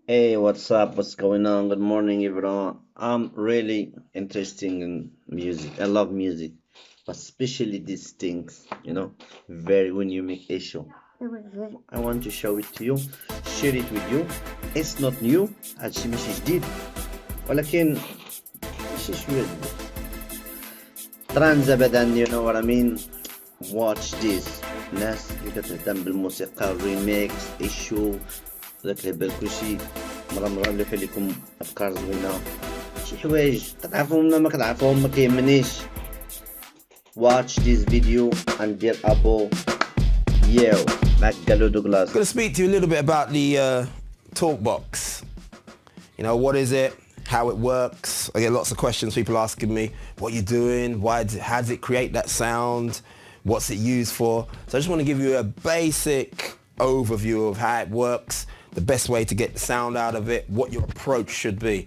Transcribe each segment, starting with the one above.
Hey, what's up? What's going on? Good morning, everyone. I'm really interested in music. I love music, but especially these things, very when you make a show. I want to show it to you, share it with you. It's not new, هادشي ماشي جديد، ولكن ماشي شوية جديد. ترانز أبدا، you know what I mean? Watch this. ناس اللي كتهتم بالموسيقى، الريميكس، ايشو، داك الهبال كلشي. مرة اللي لكم افكار زوينه، شي حوايج كتعرفهم ولا ما كتعرفهم ما كيهمنيش. watch this video and دير ابو. ياو معك قالو دوغلاس. I'm going to speak to you a little bit about the Talkbox. You know, what is it? How it works? I get lots of questions, people asking me, what you're doing? How does it create that sound? What's it used for? So I just want to give you a basic overview of how it works, the best way to get the sound out of it, what your approach should be.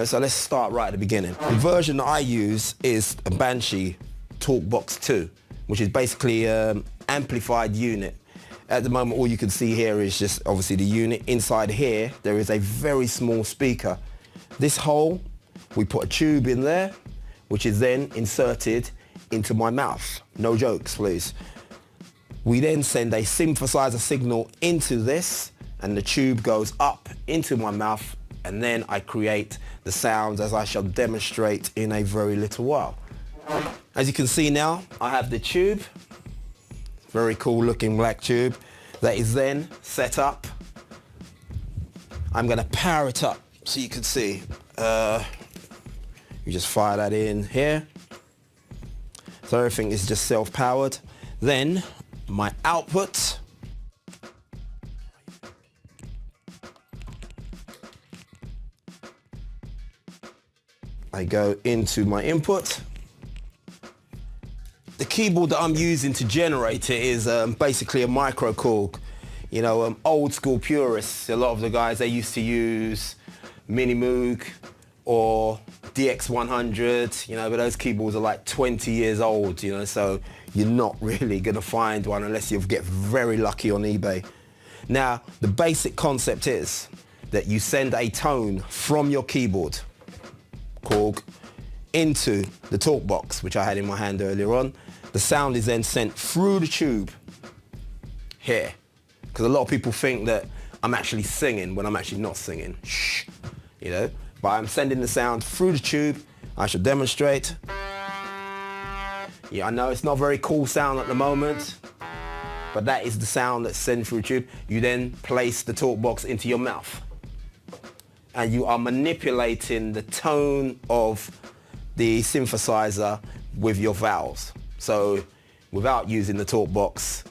So let's start right at the beginning. The version that I use is a Banshee Talkbox 2, which is basically an amplified unit. At the moment, all you can see here is just obviously the unit. Inside here, there is a very small speaker. This hole, we put a tube in there, which is then inserted into my mouth. No jokes, please. We then send a synthesizer signal into this, and the tube goes up into my mouth, and then I create the sounds as I shall demonstrate in a very little while. As you can see now, I have the tube. Very cool looking black tube that is then set up. I'm going to power it up so you can see. You just fire that in here. So everything is just self-powered. Then my output. I go into my input. The keyboard that I'm using to generate it is basically a microKORG. Old school purists, a lot of the guys, they used to use Mini Moog or DX100, but those keyboards are like 20 years old, so you're not really gonna find one unless you get very lucky on eBay. Now, the basic concept is that you send a tone from your keyboard, Korg, into the Talkbox, which I had in my hand earlier on. The sound is then sent through the tube here. Because a lot of people think that I'm actually singing when I'm actually not singing. Shh, But I'm sending the sound through the tube. I shall demonstrate. Yeah, I know it's not a very cool sound at the moment, but that is the sound that's sent through the tube. You then place the Talkbox into your mouth. And you are manipulating the tone of the synthesizer with your vowels. So without using the Talkbox,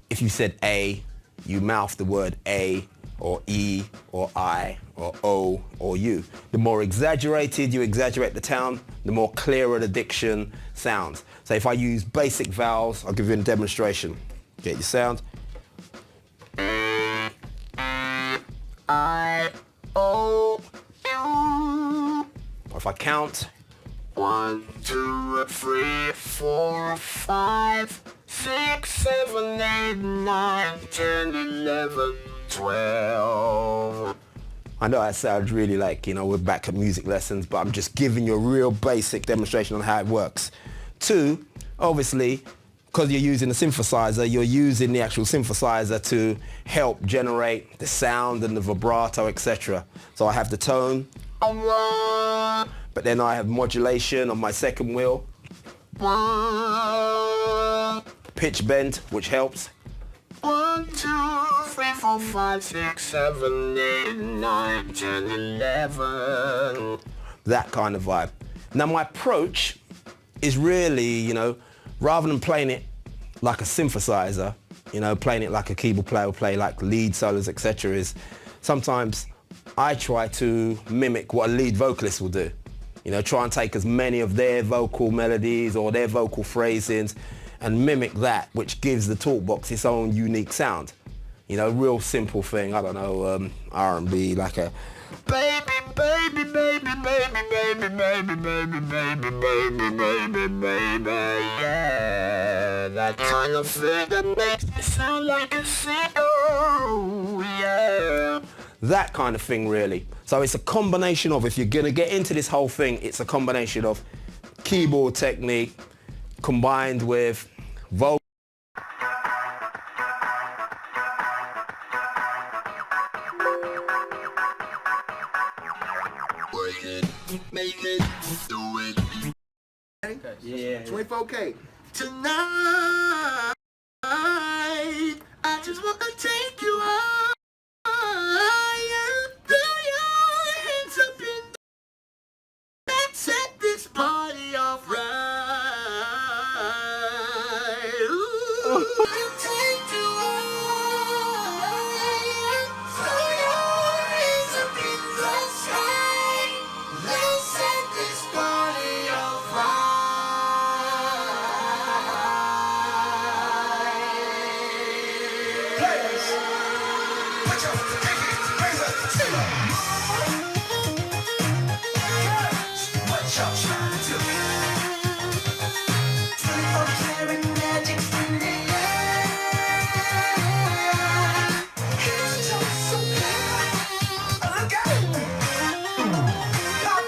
if you said A, you mouth the word A or E or I or O or U. The more exaggerated you exaggerate the tone, the more clearer the diction sounds. So if I use basic vowels, I'll give you a demonstration. Get your sound. I, O, U. Or if I count, 1, 2, 3, 4, 5, 6, 7, 8, 9, 10, 11, 12. I know that sounds really like, we're back at music lessons, but I'm just giving you a real basic demonstration on how it works. 2, obviously, because you're using a synthesizer, you're using the actual synthesizer to help generate the sound and the vibrato, etc. So I have the tone, but then I have modulation on my second wheel, pitch bend, which helps. 1, 2, 3, 4, 5, 6, 7, 8, 9, 10, 11. That kind of vibe. Now my approach is really, rather than playing it like a synthesizer, playing it like a keyboard player will play, like lead solos, etc., is sometimes I try to mimic what a lead vocalist will do. Try and take as many of their vocal melodies or their vocal phrasings and mimic that, which gives the Talkbox its own unique sound. Real simple thing, I don't know, R&B, like a baby, baby, baby, baby, baby, baby, baby, baby, baby, baby, baby, yeah. That kind of thing that makes me sound like a single, yeah. that kind of thing really. So it's a combination of, if you're going to get into this whole thing, it's a combination of keyboard technique combined with vocal. Make it, do it. Yeah. 24K. Tonight.